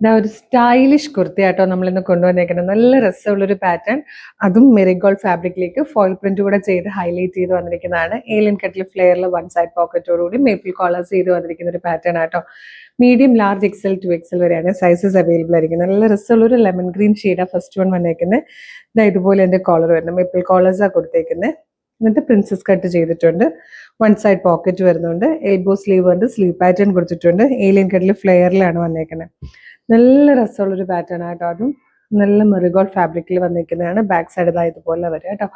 ഇതാ ഒരു സ്റ്റൈലിഷ് കുർത്തിയാട്ടോ നമ്മളിന്ന് കൊണ്ടുവന്നേക്കുന്നത്. നല്ല രസമുള്ളൊരു പാറ്റേൺ, അതും മെറിഗോൾഡ് ഫാബ്രിക്കിലേക്ക് ഫോയിൽ പ്രിന്റ് കൂടെ ചെയ്ത് ഹൈലൈറ്റ് ചെയ്ത് വന്നിരിക്കുന്നതാണ്. ഏലിയൻ കട്ടിൽ ഫ്ലെയറിൽ വൺ സൈഡ് പോക്കറ്റോടുകൂടി മേപ്പിൾ കോളേഴ്സ് ചെയ്ത് വന്നിരിക്കുന്ന ഒരു പാറ്റേൺ ആട്ടോ. മീഡിയം, ലാർജ്, എക്സൽ, 2XL വരെയാണ് സൈസസ് അവൈലബിൾ ആയിരിക്കുന്നത്. നല്ല രസമുള്ളൊരു ലെമൺ ഗ്രീൻ ഷെയ്ഡാണ് ഫസ്റ്റ് വൺ വന്നേക്കുന്നത്. ഇതാ ഇതുപോലെ എൻ്റെ കോളർ വരുന്നത്, മേപ്പിൾ കോളേഴ്സാണ് കൊടുത്തേക്കുന്നത്. എന്നിട്ട് പ്രിൻസസ് കട്ട് ചെയ്തിട്ടുണ്ട്. വൺ സൈഡ് പോക്കറ്റ് വരുന്നുണ്ട്. എൽബോ സ്ലീവ് ഉണ്ട്, സ്ലീവ് പാറ്റേൺ കൊടുത്തിട്ടുണ്ട്. ഏലിയൻ കട്ടിൽ ഫ്ലെയറിലാണ് വന്നേക്കുന്നത്. നല്ല രസമുള്ളൊരു പാറ്റേൺ ആട്ടോ. അതും നല്ല മെറിഗോൾഡ് ഫാബ്രിക്കിൽ വന്നിരിക്കുന്നതാണ്. ബാക്ക് സൈഡ് ഇതാ ഇതുപോലെ വരും കേട്ടോ.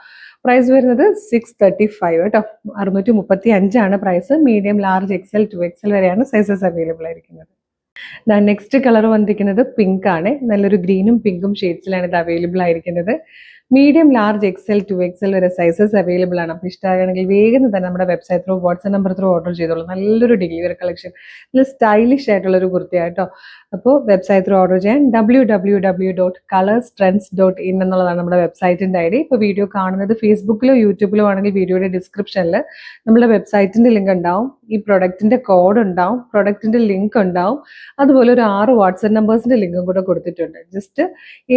പ്രൈസ് വരുന്നത് 635 കേട്ടോ. 635 price. Medium, large, Excel, 2XL വരെയാണ് സൈസസ് അവൈലബിൾ ആയിരിക്കുന്നത്. നെക്സ്റ്റ് കളർ വന്നിരിക്കുന്നത് പിങ്ക് ആണ്. നല്ലൊരു ഗ്രീനും പിങ്കും ഷെയ്ഡ്സിലാണ് ഇത് അവൈലബിൾ ആയിരിക്കുന്നത്. മീഡിയം, ലാർജ്, എക്സൽ, 2XL വരെ സൈസസ് അവൈലബിൾ ആണ്. അപ്പോൾ ഇഷ്ടമാണെങ്കിൽ വേഗം തന്നെ നമ്മുടെ website through, WhatsApp number through order ചെയ്തോളൂ. നല്ലൊരു ഡെയിലി വെയർ കളക്ഷൻ, നല്ല സ്റ്റൈലിഷ് ആയിട്ടുള്ളൊരു കുർത്തിയാട്ടോ. അപ്പോൾ വെബ്സൈറ്റ് ത്രൂ ഓർഡർ ചെയ്യാൻ www.colorstrends.in എന്നുള്ളതാണ് നമ്മുടെ വെബ്സൈറ്റിൻ്റെ ID. ഇപ്പോൾ വീഡിയോ കാണുന്നത് ഫേസ്ബുക്കിലോ യൂട്യൂബിലോ ആണെങ്കിൽ വീഡിയോയുടെ ഡിസ്ക്രിപ്ഷനിൽ നമ്മുടെ വെബ്സൈറ്റിൻ്റെ ലിങ്ക് ഉണ്ടാവും, ഈ പ്രൊഡക്റ്റിൻ്റെ കോഡ് ഉണ്ടാവും, പ്രൊഡക്റ്റിൻ്റെ ലിങ്ക് ഉണ്ടാവും, അതുപോലെ ഒരു 6 വാട്സ്ആപ്പ് നമ്പേഴ്സിൻ്റെ ലിങ്കും കൂടെ കൊടുത്തിട്ടുണ്ട്. ജസ്റ്റ്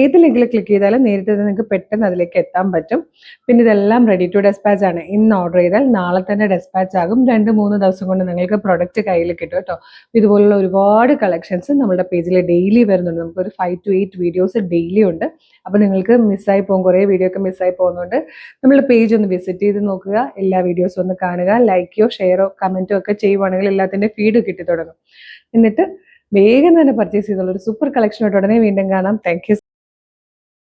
ഏത് ലിങ്കിൽ ക്ലിക്ക് ചെയ്താലും നേരിട്ട് നിങ്ങൾക്ക് പെട്ടെന്ന് അതിലേക്ക് എത്താൻ പറ്റും. പിന്നെ ഇതെല്ലാം റെഡി ടു ഡെസ്പാച്ച് ആണ്. ഇന്ന് ഓർഡർ ചെയ്താൽ നാളെ തന്നെ ഡെസ്പാച്ച് ആകും. 2-3 ദിവസം കൊണ്ട് നിങ്ങൾക്ക് പ്രൊഡക്റ്റ് കയ്യിൽ കിട്ടും കേട്ടോ. ഇതുപോലുള്ള ഒരുപാട് കളക്ഷൻസ് നമ്മുടെ പേജിൽ ഡെയിലി വരുന്നുണ്ട്. നമുക്കൊരു 5 to 8 വീഡിയോസ് ഡെയിലി ഉണ്ട്. അപ്പോൾ നിങ്ങൾക്ക് മിസ്സായി പോകും, കുറേ വീഡിയോ ഒക്കെ മിസ്സായി പോകുന്നുണ്ട്. നമ്മളുടെ പേജ് ഒന്ന് വിസിറ്റ് ചെയ്ത് നോക്കുക, എല്ലാ വീഡിയോസും ഒന്ന് കാണുക, ലൈക്കോ ഷെയറോ കമൻറ്റോ ഒക്കെ ചെയ്യുവാണെങ്കിൽ എല്ലാത്തിൻ്റെ ഫീഡ് കിട്ടി തുടങ്ങും. എന്നിട്ട് വേഗം തന്നെ പർച്ചേസ് ചെയ്തോളൂ. ഒരു സൂപ്പർ കളക്ഷനോട്ട് ഉടനെ വീണ്ടും കാണാം. Thank you.